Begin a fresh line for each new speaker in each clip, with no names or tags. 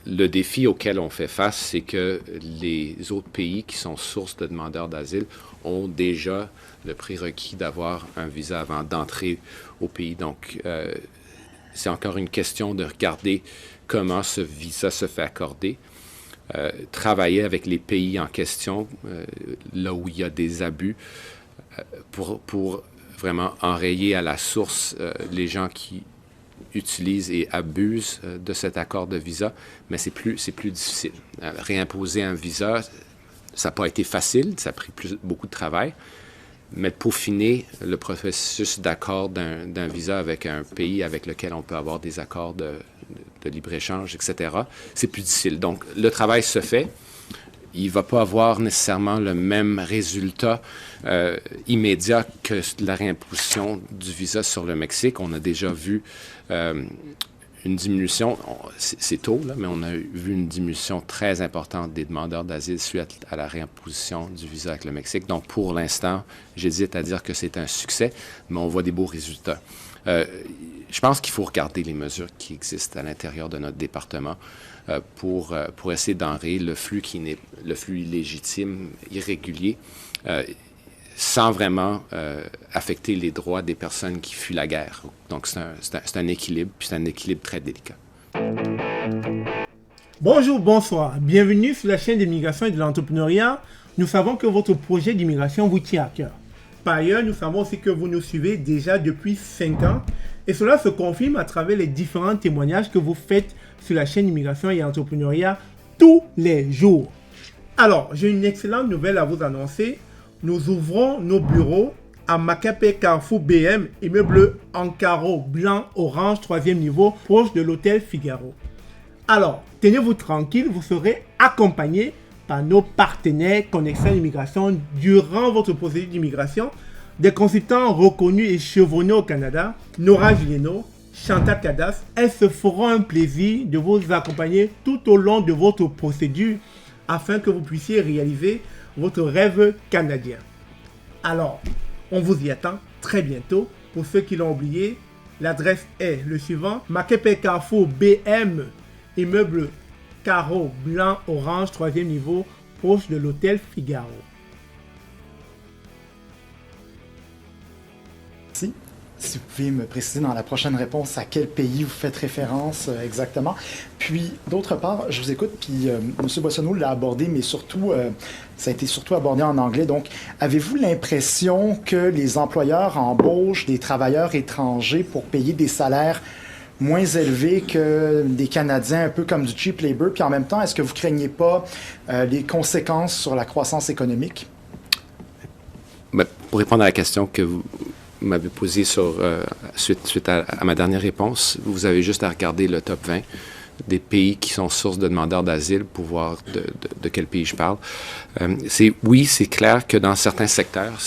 le défi auquel on fait face, c'est que les autres pays qui sont sources de demandeurs d'asile ont déjà le prérequis d'avoir un visa avant d'entrer au pays. Donc, c'est encore une question de regarder comment ce visa se fait accorder, travailler avec les pays en question, là où il y a des abus, pour vraiment enrayer à la source les gens qui utilisent et abusent de cet accord de visa, mais c'est plus difficile. Réimposer un visa, ça n'a pas été facile, ça a pris beaucoup de travail, mais de peaufiner le processus d'accord d'un visa avec un pays avec lequel on peut avoir des accords de libre-échange, etc., c'est plus difficile. Donc, le travail se fait. Il ne va pas avoir nécessairement le même résultat immédiat que la réimposition du visa sur le Mexique. On a déjà vu une diminution, c'est tôt, là, mais on a vu une diminution très importante des demandeurs d'asile suite à la réimposition du visa avec le Mexique. Donc, pour l'instant, j'hésite à dire que c'est un succès, mais on voit des beaux résultats. Je pense qu'il faut regarder les mesures qui existent à l'intérieur de notre département pour essayer d'enrayer le flux illégitime, irrégulier, sans vraiment affecter les droits des personnes qui fuient la guerre. Donc, c'est un équilibre, puis c'est un équilibre très délicat.
Bonjour, bonsoir. Bienvenue sur la chaîne d'immigration et de l'entrepreneuriat. Nous savons que votre projet d'immigration vous tient à cœur. Par ailleurs, nous savons aussi que vous nous suivez déjà depuis 5 ans et cela se confirme à travers les différents témoignages que vous faites sur la chaîne Immigration et Entrepreneuriat tous les jours. Alors, j'ai une excellente nouvelle à vous annoncer. Nous ouvrons nos bureaux à Macapé Carrefour BM, immeuble en carreau blanc orange 3e niveau, proche de l'hôtel Figaro. Alors, tenez-vous tranquille, vous serez accompagné par nos partenaires Connexion Immigration durant votre procédure d'immigration, des consultants reconnus et chevronnés au Canada, Nora Julieno, Chantal Cadas. Elles se feront un plaisir de vous accompagner tout au long de votre procédure afin que vous puissiez réaliser votre rêve canadien. Alors, on vous y attend très bientôt. Pour ceux qui l'ont oublié, l'adresse est le suivant: Macapé Carrefour BM, immeuble carreau blanc orange 3e niveau, proche de l'hôtel Figaro.
Si vous pouvez me préciser dans la prochaine réponse à quel pays vous faites référence exactement. Puis, d'autre part, je vous écoute, puis M. Boissonneau l'a abordé, mais surtout, ça a été surtout abordé en anglais. Donc, avez-vous l'impression que les employeurs embauchent des travailleurs étrangers pour payer des salaires moins élevés que des Canadiens, un peu comme du cheap labor? Puis en même temps, est-ce que vous ne craignez pas les conséquences sur la croissance économique?
Ben, pour répondre à la question que vous m'avez posée suite à ma dernière réponse, vous avez juste à regarder le top 20 des pays qui sont sources de demandeurs d'asile pour voir de quel pays je parle. C'est clair que dans certains secteurs,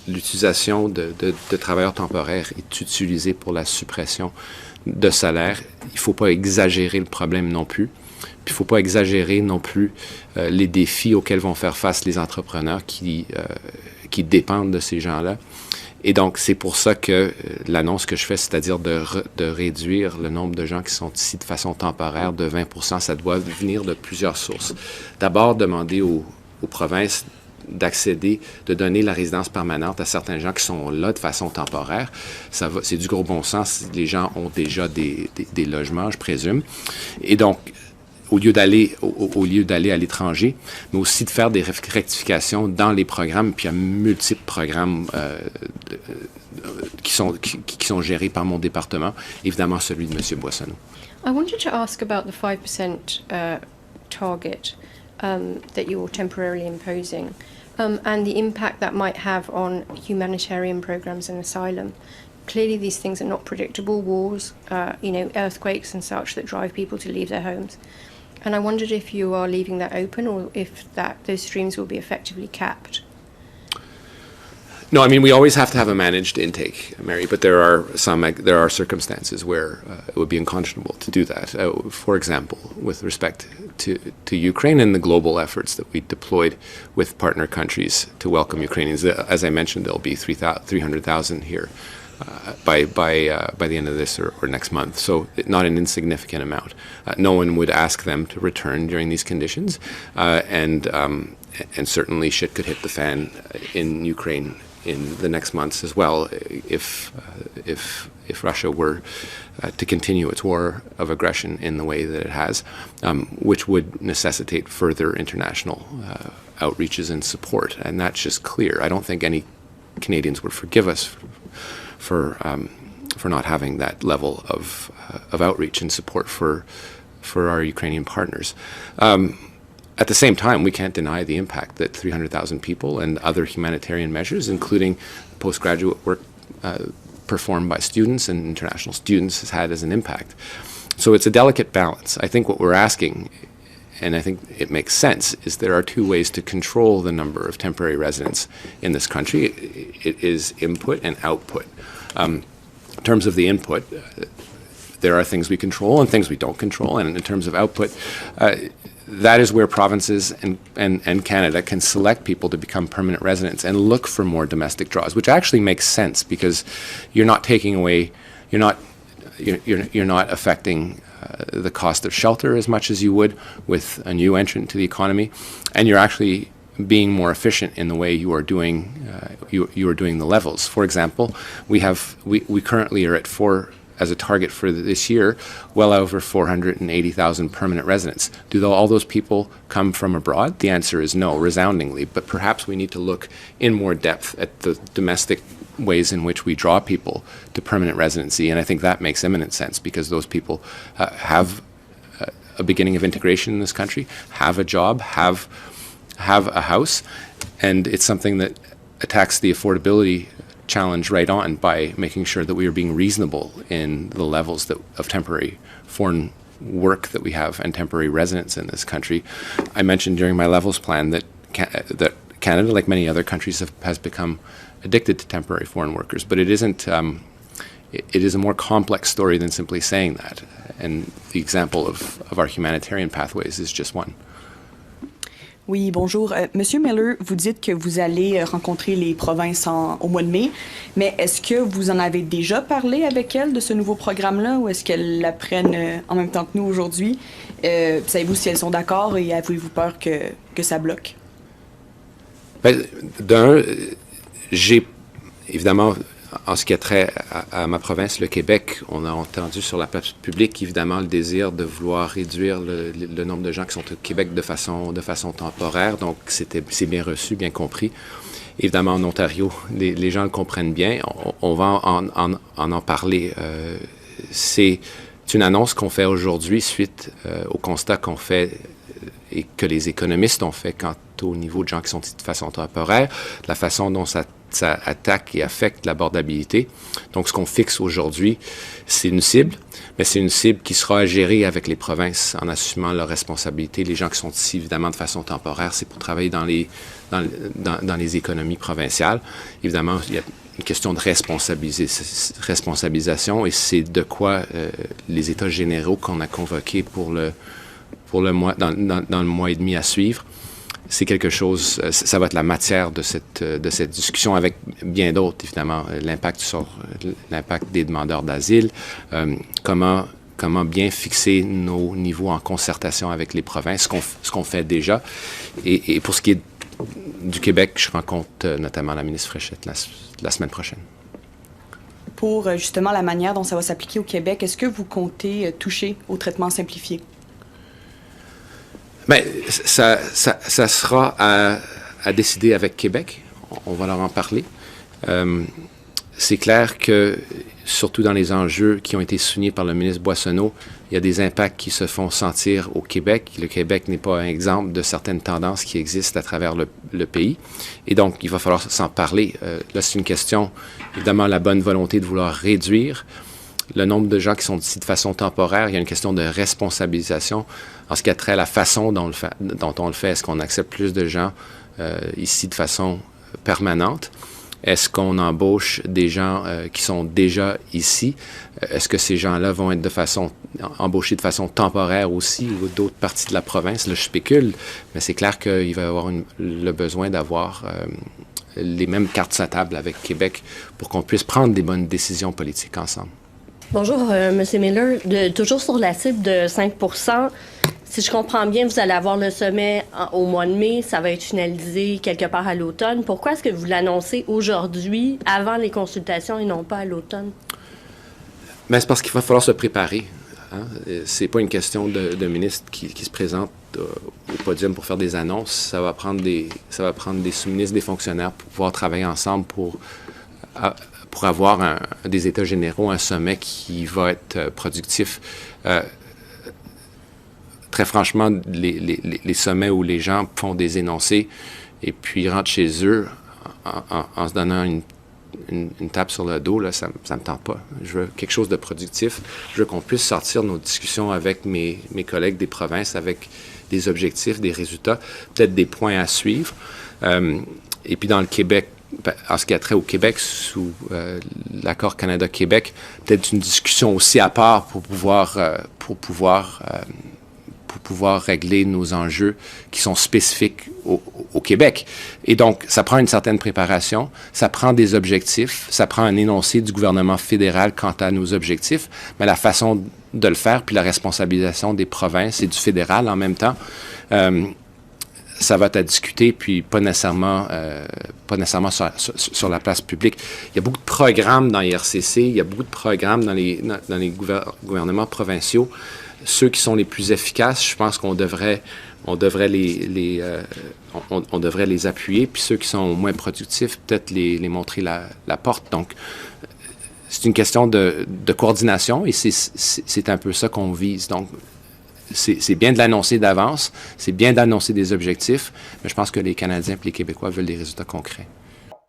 l'utilisation de travailleurs temporaires est utilisée pour la suppression de salaire. Il ne faut pas exagérer le problème non plus. Puis il ne faut pas exagérer non plus les défis auxquels vont faire face les entrepreneurs qui dépendent de ces gens-là. Et donc, c'est pour ça que l'annonce que je fais, c'est-à-dire de réduire le nombre de gens qui sont ici de façon temporaire de 20%, ça doit venir de plusieurs sources. D'abord, demander aux provinces de donner la résidence permanente à certains gens qui sont là de façon temporaire. C'est du gros bon sens. Les gens ont déjà des logements, je présume. Et donc, au lieu d'aller à l'étranger, mais aussi de faire des rectifications dans les programmes, puis il y a multiples programmes qui sont gérés par mon département, évidemment celui de M. Boissonneau.
I wanted to ask about the 5% target that you're temporarily imposing and the impact that might have on humanitarian programs and asylum. Clearly these things are not predictable, wars, earthquakes and such that drive people to leave their homes. And I wondered if you are leaving that open or if those streams will be effectively capped.
No, I mean, we always have to have a managed intake, Mary, but there are circumstances where it would be unconscionable to do that. For example, with respect to Ukraine and the global efforts that we deployed with partner countries to welcome Ukrainians. As I mentioned, there'll be 300,000 here by the end of this or next month. So not an insignificant amount. No one would ask them to return during these conditions, and certainly shit could hit the fan in Ukraine in the next months as well if Russia were to continue its war of aggression in the way that it has, which would necessitate further international outreaches and support. And that's just clear. I don't think any Canadians would forgive us for not having that level of outreach and support for our Ukrainian partners. At the same time, we can't deny the impact that 300,000 people and other humanitarian measures, including postgraduate work performed by students and international students, has had as an impact. So it's a delicate balance. I think what we're asking, and I think it makes sense, is there are two ways to control the number of temporary residents in this country. It is input and output. In terms of the input, there are things we control and things we don't control. And in terms of output, that is where provinces and Canada can select people to become permanent residents and look for more domestic draws, which actually makes sense because you're not taking away, you're not affecting the cost of shelter as much as you would with a new entrant to the economy, and you're actually being more efficient in the way you are doing you are doing the levels. For example, we currently are at as a target for this year, well over 480,000 permanent residents. Do all those people come from abroad? The answer is no, resoundingly. But perhaps we need to look in more depth at the domestic ways in which we draw people to permanent residency. And I think that makes eminent sense because those people have a beginning of integration in this country, have a job, have a house, and it's something that attacks the affordability challenge right on by making sure that we are being reasonable in the levels of temporary foreign work that we have and temporary residence in this country. I mentioned during my levels plan that Canada, like many other countries, has become addicted to temporary foreign workers, but it isn't. It is a more complex story than simply saying that, and the example of our humanitarian pathways is just one.
Oui, bonjour. Monsieur Miller, vous dites que vous allez rencontrer les provinces au mois de mai, mais est-ce que vous en avez déjà parlé avec elles de ce nouveau programme-là ou est-ce qu'elles l'apprennent en même temps que nous aujourd'hui? Savez-vous si elles sont d'accord et avez-vous peur que ça bloque?
D'un, j'ai évidemment, en ce qui a trait à ma province, le Québec, on a entendu sur la place publique, évidemment, le désir de vouloir réduire le nombre de gens qui sont au Québec de façon temporaire. Donc, c'est bien reçu, bien compris. Évidemment, en Ontario, les gens le comprennent bien. On va en parler. C'est une annonce qu'on fait aujourd'hui suite au constat qu'on fait et que les économistes ont fait quant au niveau de gens qui sont de façon temporaire, la façon dont ça attaque et affecte l'abordabilité. Donc, ce qu'on fixe aujourd'hui, c'est une cible, mais c'est une cible qui sera à gérer avec les provinces en assumant leurs responsabilités. Les gens qui sont ici, évidemment, de façon temporaire, c'est pour travailler dans les économies provinciales. Évidemment, il y a une question de responsabilisation et c'est de quoi les États généraux qu'on a convoqués pour le mois, dans le mois et demi à suivre. C'est quelque chose, ça va être la matière de cette discussion avec bien d'autres, évidemment, l'impact des demandeurs d'asile, comment bien fixer nos niveaux en concertation avec les provinces, ce qu'on fait déjà. Et pour ce qui est du Québec, je rencontre notamment la ministre Fréchette la semaine prochaine.
Pour justement la manière dont ça va s'appliquer au Québec, est-ce que vous comptez toucher au traitement simplifié?
Bien, ça sera à décider avec Québec. On va leur en parler. C'est clair que, surtout dans les enjeux qui ont été soulignés par le ministre Boissonnault, il y a des impacts qui se font sentir au Québec. Le Québec n'est pas un exemple de certaines tendances qui existent à travers le pays. Et donc, il va falloir s'en parler. Là, c'est une question, évidemment, la bonne volonté de vouloir réduire le nombre de gens qui sont ici de façon temporaire. Il y a une question de responsabilisation en ce qui a trait à la façon dont on le fait. Est-ce qu'on accepte plus de gens ici de façon permanente? Est-ce qu'on embauche des gens qui sont déjà ici? Est-ce que ces gens-là vont être embauchés de façon temporaire aussi ou d'autres parties de la province? Là, je spécule, mais c'est clair qu'il va y avoir le besoin d'avoir les mêmes cartes sur la table avec Québec pour qu'on puisse prendre des bonnes décisions politiques ensemble.
Bonjour, M. Miller. Toujours sur la cible de 5 si je comprends bien, vous allez avoir le sommet au mois de mai. Ça va être finalisé quelque part à l'automne. Pourquoi est-ce que vous l'annoncez aujourd'hui, avant les consultations et non pas à l'automne?
Mais c'est parce qu'il va falloir se préparer. Hein? C'est pas une question de ministre qui se présente au podium pour faire des annonces. Ça va prendre des sous-ministres, des fonctionnaires pour pouvoir travailler ensemble pour avoir des états généraux, un sommet qui va être productif. Très franchement, les sommets où les gens font des énoncés et puis rentrent chez eux en se donnant une tape sur le dos, là, ça me tente pas. Je veux quelque chose de productif. Je veux qu'on puisse sortir nos discussions avec mes collègues des provinces avec des objectifs, des résultats, peut-être des points à suivre. Et puis dans le Québec, en ce qui a trait au Québec, sous l'accord Canada-Québec, peut-être une discussion aussi à part pour pouvoir régler nos enjeux qui sont spécifiques au Québec. Et donc, ça prend une certaine préparation, ça prend des objectifs, ça prend un énoncé du gouvernement fédéral quant à nos objectifs, mais la façon de le faire, puis la responsabilisation des provinces et du fédéral en même temps, ça va être à discuter, puis pas nécessairement sur la place publique. Il y a beaucoup de programmes dans l'IRCC, il y a beaucoup de programmes dans les gouvernements provinciaux. Ceux qui sont les plus efficaces, je pense qu'on devrait les appuyer, puis ceux qui sont moins productifs, peut-être les montrer la porte. Donc, c'est une question de coordination et c'est un peu ça qu'on vise. Donc, c'est bien de l'annoncer d'avance, c'est bien d'annoncer des objectifs, mais je pense que les Canadiens et les Québécois veulent des résultats concrets.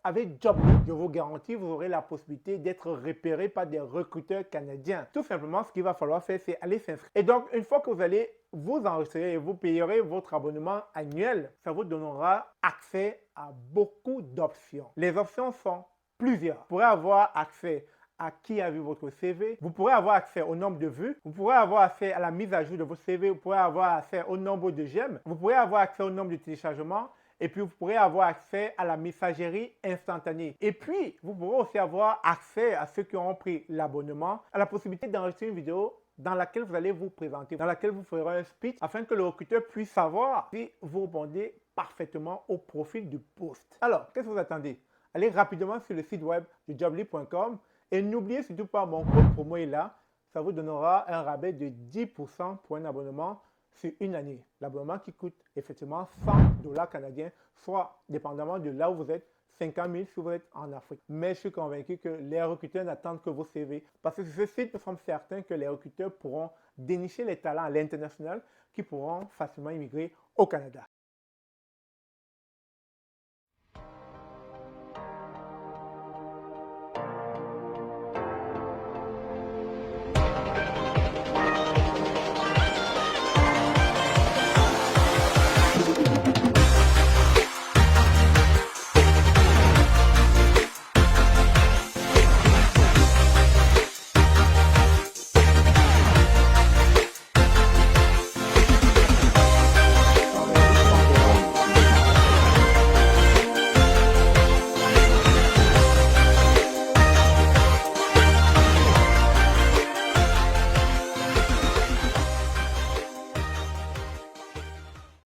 Avec Jobly, je vous garantis, vous aurez la possibilité d'être repéré par des recruteurs canadiens. Tout simplement, ce qu'il va falloir faire, c'est aller s'inscrire. Et donc, une fois que vous allez vous enregistrer et vous payerez votre abonnement annuel, ça vous donnera accès à beaucoup d'options. Les options sont plusieurs. Vous pourrez avoir accès à qui a vu votre CV, vous pourrez avoir accès au nombre de vues, vous pourrez avoir accès à la mise à jour de votre CV, vous pourrez avoir accès au nombre de j'aime, vous pourrez avoir accès au nombre de téléchargements, et puis vous pourrez avoir accès à la messagerie instantanée. Et puis, vous pourrez aussi avoir accès à ceux qui ont pris l'abonnement, à la possibilité d'enregistrer une vidéo dans laquelle vous allez vous présenter, dans laquelle vous ferez un speech, afin que le recruteur puisse savoir si vous répondez parfaitement au profil du poste. Alors, qu'est-ce que vous attendez? Allez rapidement sur le site web de jobly.com et n'oubliez surtout pas, mon code promo est là. Ça vous donnera un rabais de 10% pour un abonnement sur une année. L'abonnement qui coûte effectivement 100 $ canadiens, soit, dépendamment de là où vous êtes, 50 000 si vous êtes en Afrique. Mais je suis convaincu que les recruteurs n'attendent que vos CV. Parce que sur ce site, nous sommes certains que les recruteurs pourront dénicher les talents à l'international qui pourront facilement immigrer au Canada.